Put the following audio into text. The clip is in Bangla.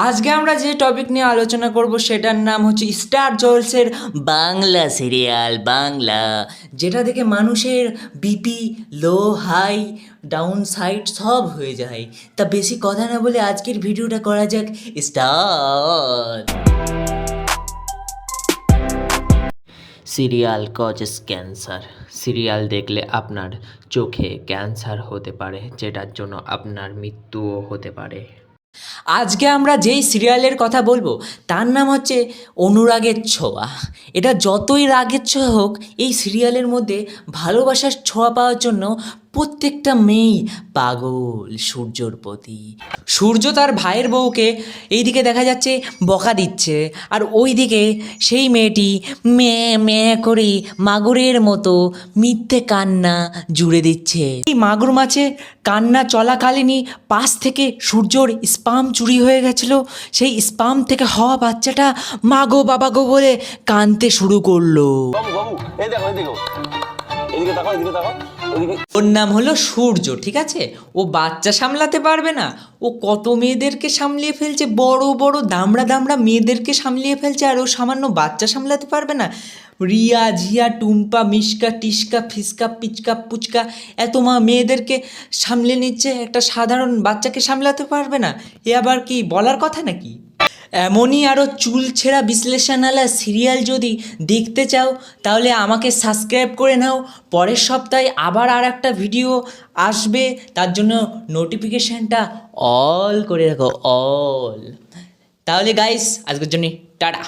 আজকে আমরা যে টপিক নিয়ে আলোচনা করব সেটার নাম হচ্ছে স্টার জলসের বাংলা সিরিয়াল বাংলা, যেটা দেখে মানুষের BP low high down side সব হয়ে যায়। তা বেশি কথা না বলে আজকের ভিডিওটা করা যাক start. Serial causes cancer. Serial দেখলে আপনার চোখে ক্যান্সার হতে পারে, যেটার জন্য আপনার মৃত্যুও হতে পারে। আজকে আমরা যেই সিরিয়ালের কথা বলবো তার নাম হচ্ছে অনুরাগের ছোঁয়া। এটা যতই রাগের ছোঁয়া হোক, এই সিরিয়ালের মধ্যে ভালোবাসার ছোঁয়া পাওয়ার জন্য প্রত্যেকটা মেয়েই পাগল সূর্যর প্রতি। সূর্য তার ভাইয়ের বউকে এইদিকে দেখা যাচ্ছে বকা দিচ্ছে, আর ওইদিকে সেই মেয়েটি মেয়ে মেয়ে করে মাগুরের মতো মিথ্যে কান্না জুড়ে দিচ্ছে। এই মাগুর মাছের কান্না চলাকালীনই পাশ থেকে সূর্যর স্পাম চুরি হয়ে গেছিল। সেই স্পাম থেকে হওয়া বাচ্চাটা মাগো বাবা গো বলে কাঁদতে শুরু করলো। ওর নাম হলো সূর্য, ঠিক আছে? ও বাচ্চা সামলাতে পারবে না, ও কত মেয়েদেরকে সামলিয়ে ফেলছে, বড় বড় দামড়া দামড়া মেয়েদেরকে সামলিয়ে ফেলছে, আর ও সামান্য বাচ্চা সামলাতে পারবে না। রিয়া ঝিয়া টুম্পা মিশকা টিস্কা ফিসকা পিচকা পুচকা এত মেয়েদেরকে সামলে নিচ্ছে, একটা সাধারণ বাচ্চাকে সামলাতে পারবে না। এ আবার কি বলার কথা নাকি? এমনই আরও চুল ছেঁড়া বিশ্লেষণালা সিরিয়াল যদি দেখতে চাও তাহলে আমাকে সাবস্ক্রাইব করে নাও। পরের সপ্তাহে আবার আর একটা ভিডিও আসবে, তার জন্য নোটিফিকেশানটা অল করে রাখো, অল। তাহলে গাইস আজকের জন্য টাটা।